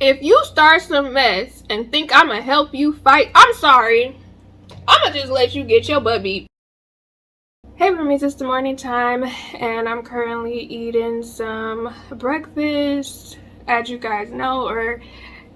If you start some mess and think I'ma help you fight, I'm sorry. I'ma just let you get your butt beat. Hey roomies, it's the morning time and I'm currently eating some breakfast. As you guys know, or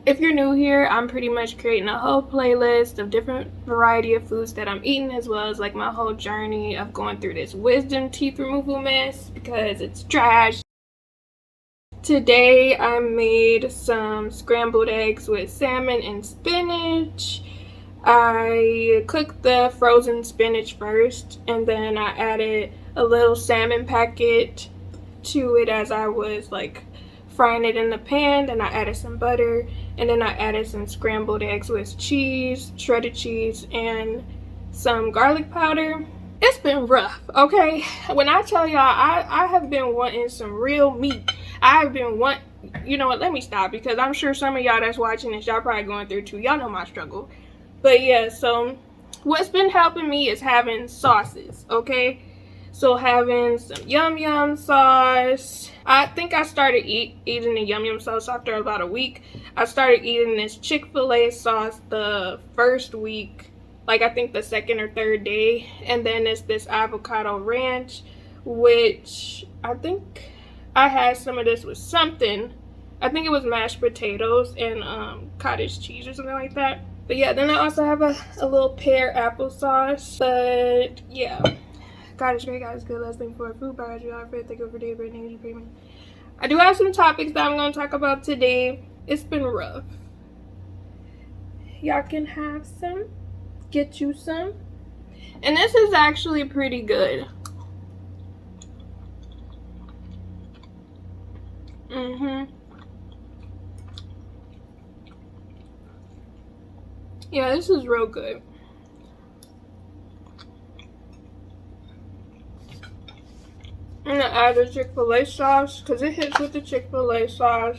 if you're new here, I'm pretty much creating a whole playlist of different variety of foods that I'm eating, as well as like my whole journey of going through this wisdom teeth removal mess because it's trash. Today I made some scrambled eggs with salmon and spinach. I cooked the frozen spinach first, and then I added a little salmon packet to it as I was like frying it in the pan. Then I added some butter, and then I added some scrambled eggs with cheese, shredded cheese, and some garlic powder. It's been rough, okay? When I tell y'all, I have been wanting some real meat. I've been you know what, let me stop, because I'm sure some of y'all that's watching this, y'all probably going through too. Y'all know my struggle. But yeah, so what's been helping me is having sauces, okay? So having some yum yum sauce. I think I started eating the yum yum sauce after about a week. I started eating this Chick-fil-A sauce the first week, like I think the second or third day. And then it's this avocado ranch, which I think I had some of this with something. I think it was mashed potatoes and cottage cheese or something like that. But yeah, then I also have a little pear applesauce. But yeah, God is great, God is good. Last thing for food, by you are thank you for day, bread, name, payment. I do have some topics that I'm going to talk about today. It's been rough. Y'all can have some. Get you some. And this is actually pretty good. Yeah, this is real good. I'm gonna add the Chick-fil-A sauce because it hits with the Chick-fil-A sauce.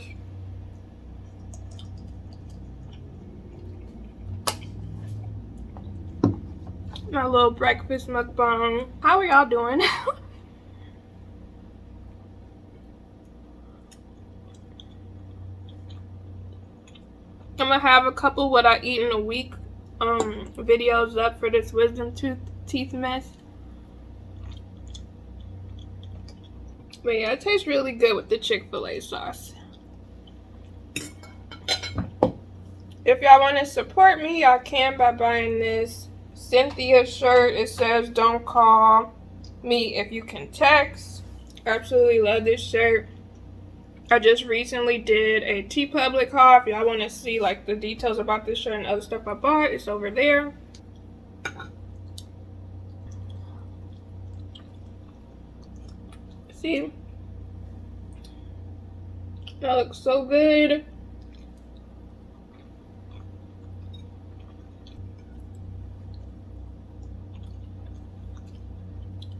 My little breakfast mukbang. How are y'all doing? I'm gonna have a couple what I eat in a week videos up for this wisdom teeth mess. But yeah, it tastes really good with the Chick-fil-A sauce. If y'all want to support me, y'all can by buying this Cynthia shirt. It says don't call me if you can text. Absolutely love this shirt. I just recently did a TeePublic haul. If y'all want to see like the details about this shirt and other stuff I bought, it's over there. See? That looks so good.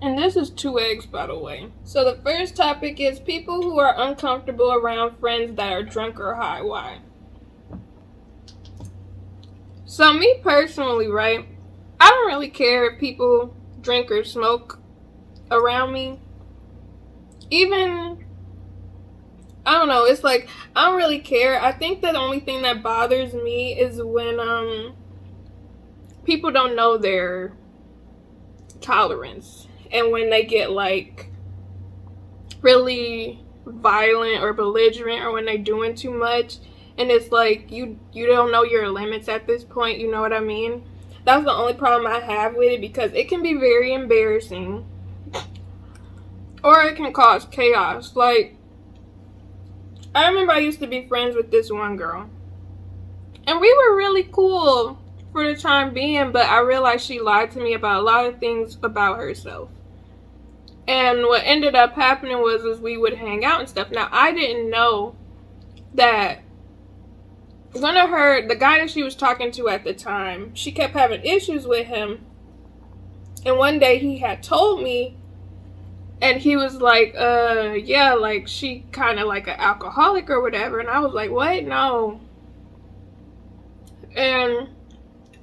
And this is 2 eggs, by the way. So the first topic is people who are uncomfortable around friends that are drunk or high. Why? So me personally, right? I don't really care if people drink or smoke around me. Even, I don't know, it's like, I don't really care. I think that the only thing that bothers me is when people don't know their tolerance. And when they get like really violent or belligerent, or when they're doing too much, and it's like you don't know your limits at this point, you know what I mean? That's the only problem I have with it, because it can be very embarrassing or it can cause chaos. Like, I remember I used to be friends with this one girl, and we were really cool for the time being, but I realized she lied to me about a lot of things about herself. And what ended up happening was we would hang out and stuff. Now, I didn't know that the guy that she was talking to at the time, she kept having issues with him. And one day he had told me, and he was like, yeah, like she kind of like an alcoholic or whatever. And I was like, what? No. And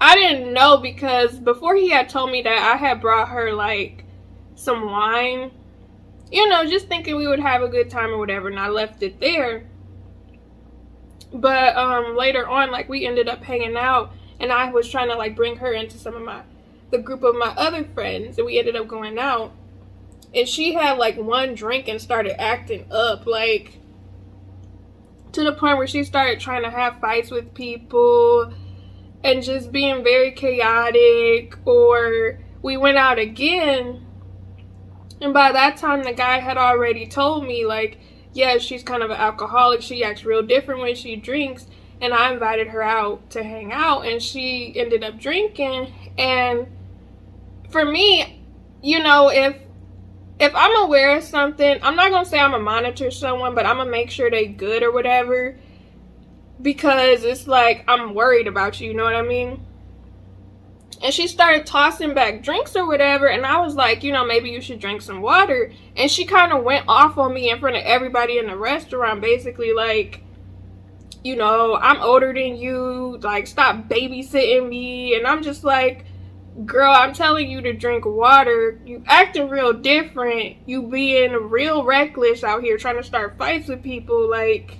I didn't know, because before he had told me that, I had brought her like some wine, you know, just thinking we would have a good time or whatever, and I left it there. But later on, like, we ended up hanging out, and I was trying to, like, bring her into the group of my other friends, and we ended up going out. And she had, like, one drink and started acting up, like, to the point where she started trying to have fights with people and just being very chaotic. Or we went out again, and by that time the guy had already told me, like, yeah, she's kind of an alcoholic, she acts real different when she drinks. And I invited her out to hang out, and she ended up drinking. And for me, you know, if I'm aware of something, I'm not gonna say I'm gonna monitor someone, but I'm gonna make sure they good or whatever, because it's like, I'm worried about you know what I mean? And she started tossing back drinks or whatever, and I was like, you know, maybe you should drink some water. And she kind of went off on me in front of everybody in the restaurant, basically like, you know, I'm older than you, like, stop babysitting me. And I'm just like, girl, I'm telling you to drink water. You acting real different. You being real reckless out here trying to start fights with people. Like,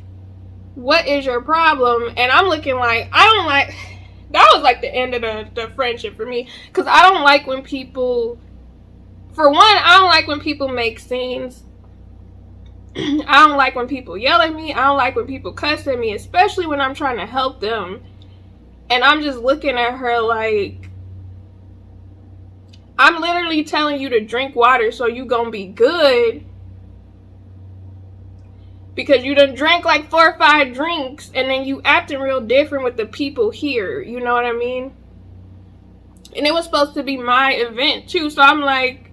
what is your problem? And I'm looking like, I don't like, that was like the end of the friendship for me. Because I don't like when people, for one, I don't like when people make scenes. I don't like when people yell at me. I don't like when people cuss at me, especially when I'm trying to help them. And I'm just looking at her like, I'm literally telling you to drink water so you gonna be good, because you done drank like 4 or 5 drinks, and then you acting real different with the people here, you know what I mean? And it was supposed to be my event too, so I'm like,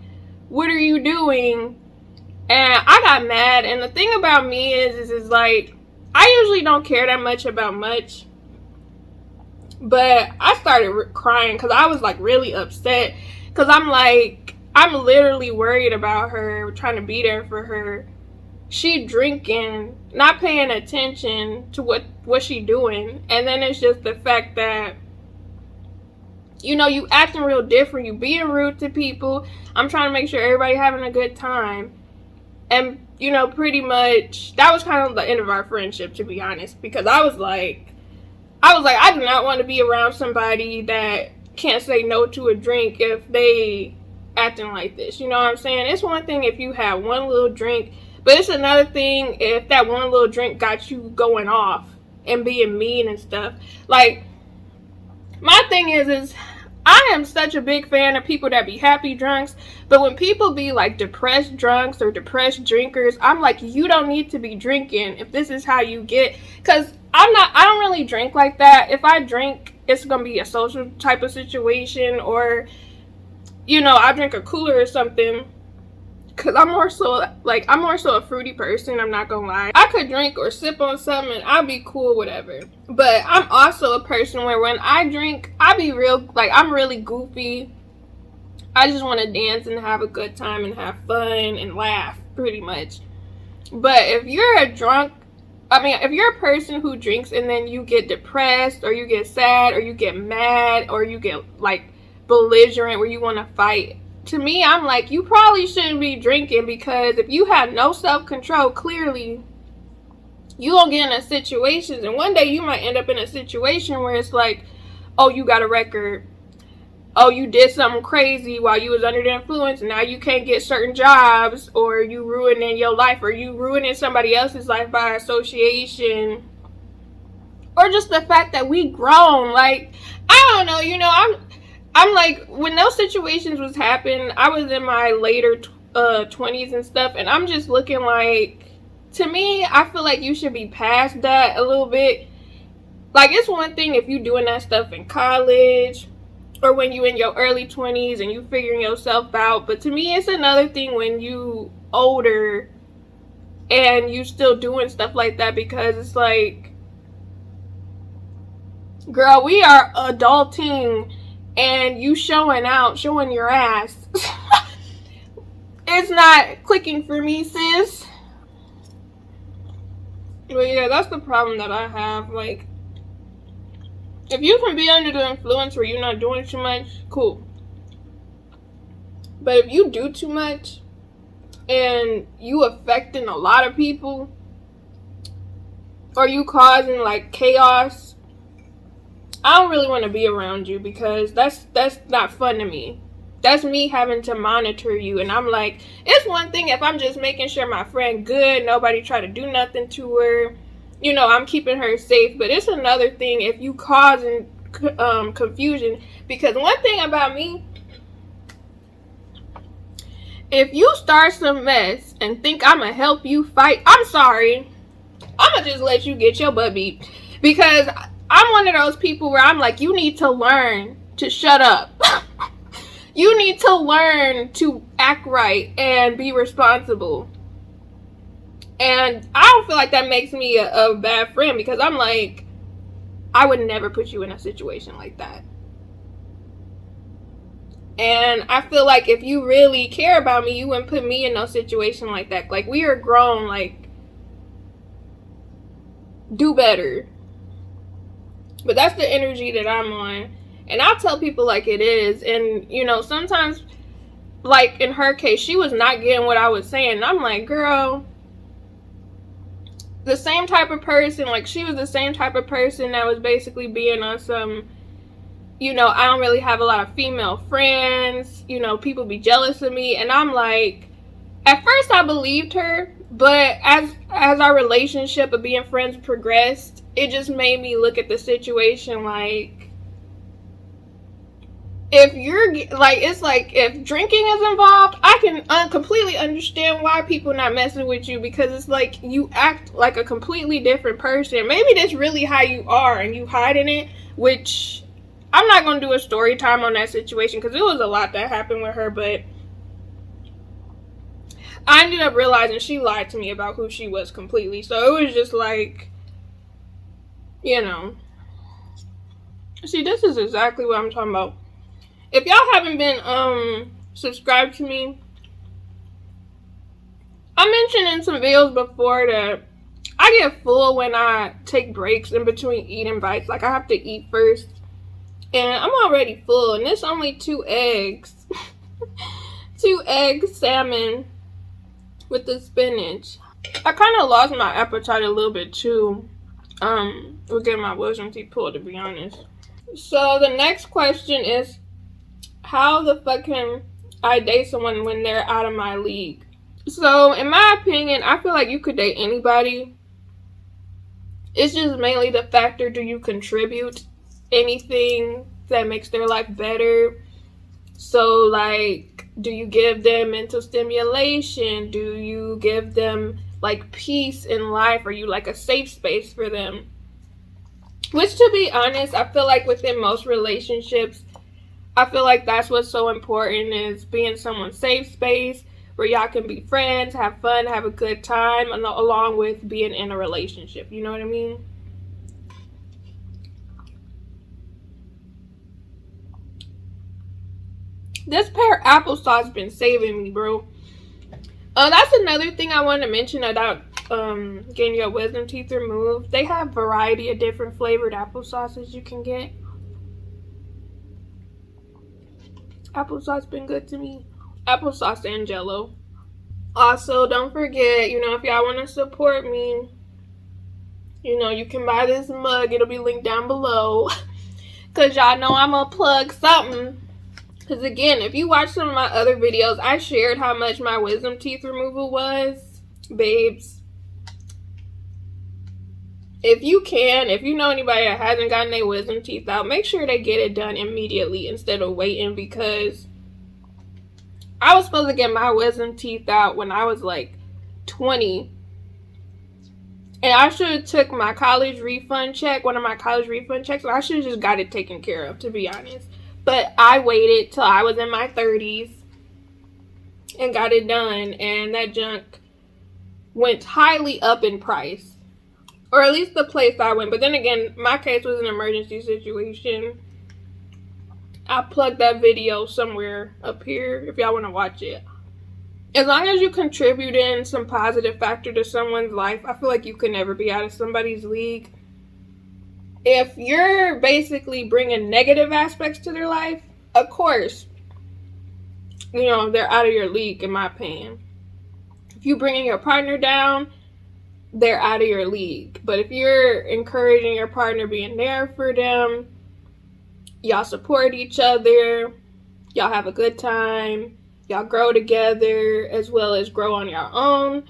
what are you doing? And I got mad. And the thing about me is like, I usually don't care that much about much, but I started crying because I was like really upset. Because I'm like, I'm literally worried about her, trying to be there for her. She drinking, not paying attention to what she doing. And then it's just the fact that, you know, you acting real different. You being rude to people. I'm trying to make sure everybody having a good time. And, you know, pretty much, that was kind of the end of our friendship, to be honest. Because I was like, I do not want to be around somebody that can't say no to a drink if they acting like this. You know what I'm saying? It's one thing if you have one little drink, but it's another thing if that one little drink got you going off and being mean and stuff. Like, my thing is I am such a big fan of people that be happy drunks, but when people be like depressed drunks or depressed drinkers, I'm like, you don't need to be drinking if this is how you get. Because I don't really drink like that. If I drink, it's gonna be a social type of situation, or, you know, I drink a cooler or something. Cause I'm more so a fruity person, I'm not gonna lie. I could drink or sip on something and I'll be cool, whatever. But I'm also a person where when I drink, I be real, like, I'm really goofy. I just want to dance and have a good time and have fun and laugh, pretty much. But if you're if you're a person who drinks and then you get depressed or you get sad or you get mad or you get like belligerent where you want to fight, to me, I'm like, you probably shouldn't be drinking, because if you have no self-control, clearly you gonna get in a situation, and one day you might end up in a situation where it's like, oh, you got a record, oh, you did something crazy while you was under the influence, and now you can't get certain jobs, or you ruining your life, or you ruining somebody else's life by association, or just the fact that we grown. Like, I don't know, you know, I'm like, when those situations was happening, I was in my later 20s and stuff, and I'm just looking like, to me, I feel like you should be past that a little bit. Like, it's one thing if you doing that stuff in college or when you in your early 20s and you figuring yourself out, but to me, it's another thing when you older and you still doing stuff like that, because it's like, girl, we are adulting and you showing your ass. It's not clicking for me, sis. But yeah, that's the problem that I have. Like, if you can be under the influence where you're not doing too much, cool. But if you do too much and you affecting a lot of people, or you causing like chaos, I don't really want to be around you, because that's not fun to me. That's me having to monitor you. And I'm like, it's one thing if I'm just making sure my friend good, nobody try to do nothing to her, I'm keeping her safe. But it's another thing if you causing confusion. Because one thing about me, if you start some mess and think I'm gonna help you fight, I'm sorry, I'm gonna just let you get your butt beat. Because I'm one of those people where I'm like, you need to learn to shut up. You need to learn to act right and be responsible. And I don't feel like that makes me a bad friend, because I'm like, I would never put you in a situation like that. And I feel like if you really care about me, you wouldn't put me in no situation like that. Like, we are grown, like, do better. But that's the energy that I'm on. And I'll tell people like it is. And, sometimes, like in her case, she was not getting what I was saying. And I'm like, girl, the same type of person, like she was the same type of person that was basically being on some, I don't really have a lot of female friends. People be jealous of me. And I'm like, at first I believed her. But as our relationship of being friends progressed, it just made me look at the situation like, if you're like, it's like if drinking is involved, I can completely understand why people not messing with you, because it's like you act like a completely different person. Maybe that's really how you are and you hiding it, which I'm not going to do a story time on that situation because it was a lot that happened with her, but I ended up realizing she lied to me about who she was completely. So it was just like, see, this is exactly what I'm talking about. If y'all haven't been subscribed to me, I mentioned in some videos before that I get full when I take breaks in between eating bites. Like, I have to eat first. And I'm already full. And it's only 2 eggs. 2 eggs, salmon with the spinach. I kind of lost my appetite a little bit too. With getting my wisdom teeth pulled, to be honest. So the next question is, how the fuck can I date someone when they're out of my league? So in my opinion, I feel like you could date anybody. It's just mainly the factor, do you contribute anything that makes their life better? So like, do you give them mental stimulation? Do you give them like peace in life? Are you like a safe space for them? Which, to be honest, I feel like within most relationships, I feel like that's what's so important, is being someone's safe space where y'all can be friends, have fun, have a good time, along with being in a relationship. You know what I mean? This pear applesauce been saving me, bro. That's another thing I wanted to mention about getting your wisdom teeth removed. They have a variety of different flavored applesauces you can get. Applesauce been good to me. Applesauce and Jello. Also, don't forget, if y'all want to support me, you can buy this mug. It'll be linked down below. Because y'all know I'm going to plug something. Because again, if you watch some of my other videos, I shared how much my wisdom teeth removal was. Babes, if you know anybody that hasn't gotten their wisdom teeth out, make sure they get it done immediately instead of waiting, because I was supposed to get my wisdom teeth out when I was like 20. And I should have took my college refund check, one of my college refund checks, and I should have just got it taken care of, to be honest. But I waited till I was in my 30s and got it done, and that junk went highly up in price. Or at least the place I went. But then again, my case was an emergency situation. I plugged that video somewhere up here if y'all want to watch it. As long as you contribute in some positive factor to someone's life, I feel like you can never be out of somebody's league. If you're basically bringing negative aspects to their life, of course, they're out of your league, in my opinion. If you're bringing your partner down, they're out of your league. But if you're encouraging your partner, being there for them, y'all support each other, y'all have a good time, y'all grow together as well as grow on your own,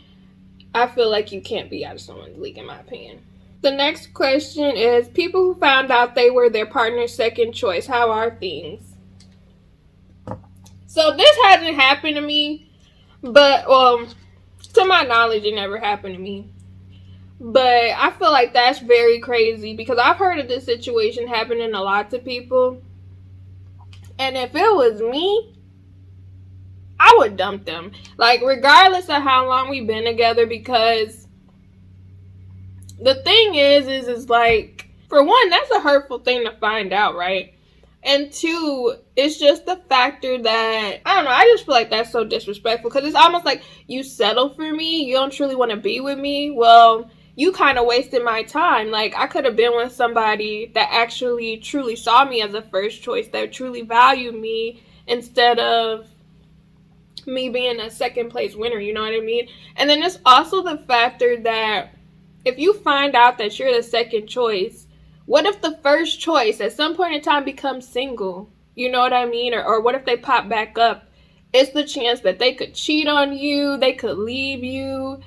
I feel like you can't be out of someone's league, in my opinion. The next question is, people who found out they were their partner's second choice, how are things? So this hasn't happened to me, but to my knowledge, it never happened to me. But I feel like that's very crazy because I've heard of this situation happening to lots of people. And if it was me, I would dump them. Like, regardless of how long we've been together, because the thing is like, for one, that's a hurtful thing to find out, right? And two, it's just the factor that, I don't know, I just feel like that's so disrespectful because it's almost like you settle for me, you don't truly want to be with me. Well, you kind of wasted my time. Like, I could have been with somebody that actually truly saw me as a first choice, that truly valued me instead of me being a second place winner, you know what I mean? And then there's also the factor that if you find out that you're the second choice, what if the first choice at some point in time becomes single? You know what I mean? Or what if they pop back up? It's the chance that they could cheat on you, they could leave you.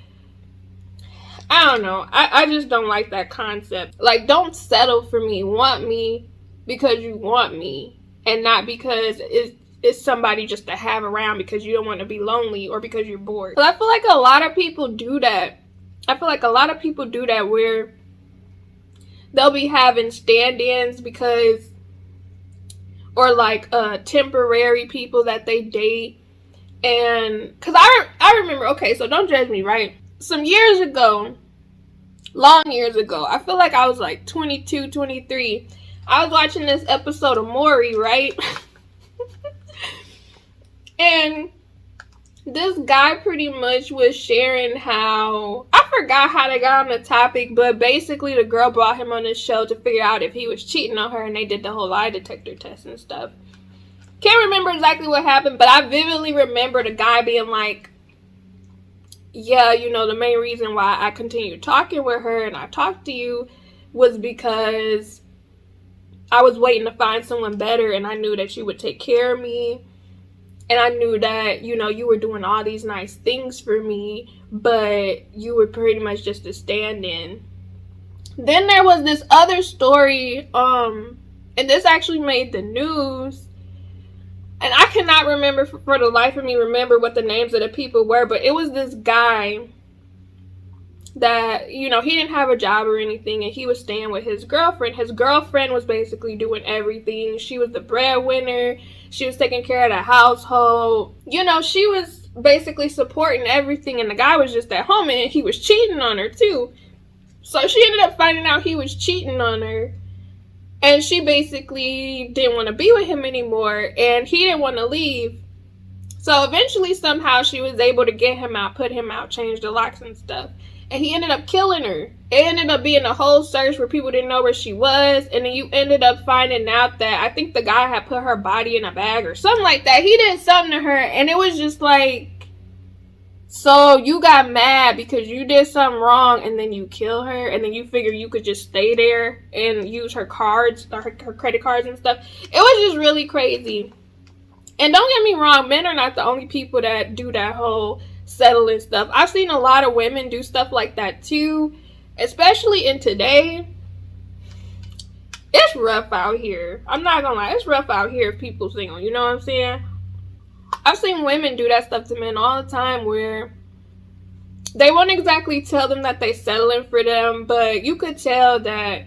I don't know. I just don't like that concept. Like, don't settle for me. Want me because you want me, and not because it's somebody just to have around because you don't want to be lonely or because you're bored. But I feel like a lot of people do that. Where they'll be having stand-ins because, or like temporary people that they date. And because I remember, okay, so don't judge me, right? Some years ago, long years ago, I feel like I was like 22, 23. I was watching this episode of Maury, right? And this guy pretty much was sharing how, I forgot how they got on the topic, but basically the girl brought him on this show to figure out if he was cheating on her, and they did the whole lie detector test and stuff. Can't remember exactly what happened, but I vividly remember the guy being like, yeah, you know, the main reason why I continued talking with her and I talked to you was because I was waiting to find someone better, and I knew that you would take care of me. And I knew that, you know, you were doing all these nice things for me, but you were pretty much just a stand-in. Then there was this other story, and this actually made the news. And I cannot remember for the life of me remember what the names of the people were, but it was this guy that, you know, he didn't have a job or anything, and he was staying with his girlfriend. His girlfriend was basically doing everything. She was the breadwinner. She was taking care of the household. You know, she was basically supporting everything, and the guy was just at home, and he was cheating on her too. So she ended up finding out he was cheating on her, and she basically didn't want to be with him anymore, and he didn't want to leave. So eventually, somehow, she was able to get him out, put him out, change the locks and stuff. And he ended up killing her. It ended up being a whole search where people didn't know where she was. And then you ended up finding out that I think the guy had put her body in a bag or something like that. He did something to her. And it was just like, so you got mad because you did something wrong and then you kill her. And then you figure you could just stay there and use her cards, or her credit cards and stuff. It was just really crazy. And don't get me wrong, men are not the only people that do that whole settling stuff. I've seen a lot of women do stuff like that too, especially in today. It's rough out here. I'm not gonna lie, it's rough out here if people single, you know what I'm saying? I've seen women do that stuff to men all the time where they won't exactly tell them that they settling for them, but you could tell that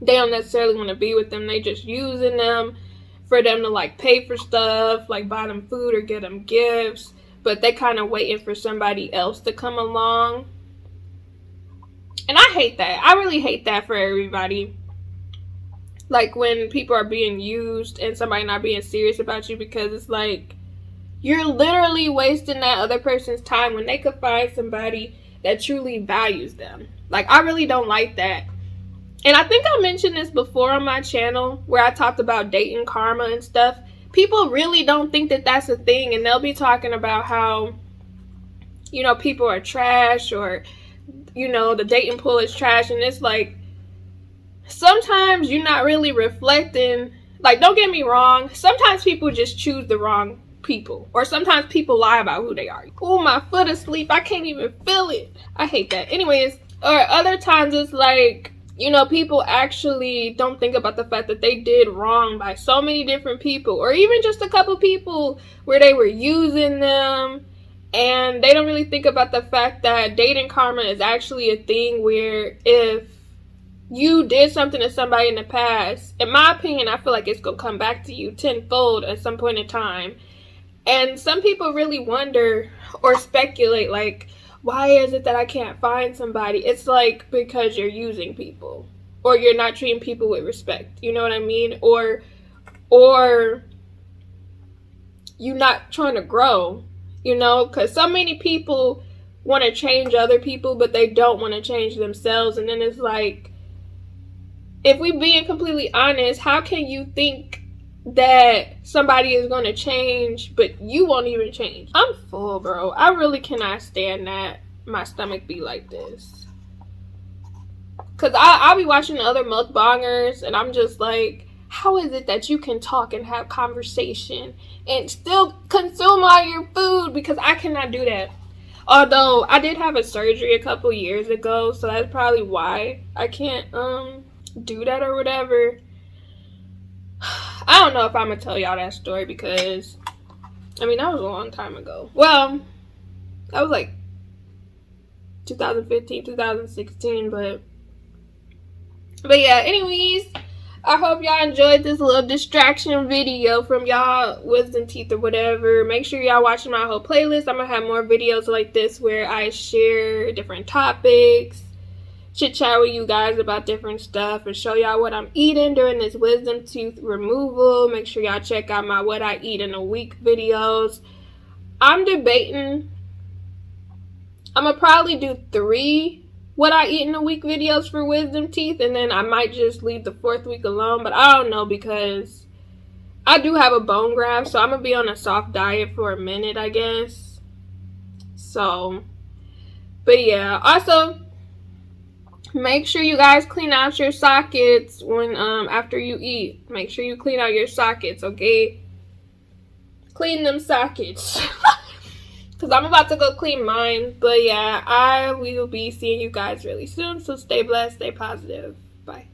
they don't necessarily want to be with them. They just using them for them to like pay for stuff, like buy them food or get them gifts. But they kind of waiting for somebody else to come along. And I hate that. I really hate that for everybody. Like when people are being used and somebody not being serious about you, because it's like you're literally wasting that other person's time when they could find somebody that truly values them. Like, I really don't like that. And I think I mentioned this before on my channel where I talked about dating karma and stuff. People really don't think that that's a thing, and they'll be talking about how, you know, people are trash or you know, the dating pool is trash. And it's like, sometimes you're not really reflecting. Like, don't get me wrong, sometimes people just choose the wrong people, or sometimes people lie about who they are. Oh, my foot asleep, I can't even feel it. I hate that. Anyways, or other times it's like, you know, people actually don't think about the fact that they did wrong by so many different people, or even just a couple people where they were using them, and they don't really think about the fact that dating karma is actually a thing where if you did something to somebody in the past, in my opinion, I feel like it's gonna come back to you tenfold at some point in time. And some people really wonder or speculate, like, why is it that I can't find somebody? It's like, because you're using people, or you're not treating people with respect. You know what I mean? Or you're not trying to grow, you know? Because so many people want to change other people, but they don't want to change themselves. And then it's like, if we being completely honest, how can you think that somebody is going to change, but you won't even change? I'm full, bro. I really cannot stand that my stomach be like this. Because I'll be watching other mukbangers, and I'm just like, how is it that you can talk and have conversation and still consume all your food? Because I cannot do that. Although, I did have a surgery a couple years ago, so that's probably why I can't, do that or whatever. I don't know if I'm gonna tell y'all that story, because I mean, that was a long time ago. Well, that was like 2015, 2016, but yeah, anyways, I hope y'all enjoyed this little distraction video from y'all wisdom teeth or whatever. Make sure y'all watching my whole playlist. I'm gonna have more videos like this where I share different topics, chit chat with you guys about different stuff, and show y'all what I'm eating during this wisdom tooth removal. Make sure y'all check out my what I eat in a week videos. I'm debating, I'm gonna probably do 3 what I eat in a week videos for wisdom teeth, and then I might just leave the 4th week alone. But I don't know, because I do have a bone graft, so I'm gonna be on a soft diet for a minute, I guess. So, but yeah, also make sure you guys clean out your sockets when after you eat. Make sure you clean out your sockets, okay? Clean them sockets. Because I'm about to go clean mine. But yeah, I will be seeing you guys really soon. So stay blessed, stay positive. Bye.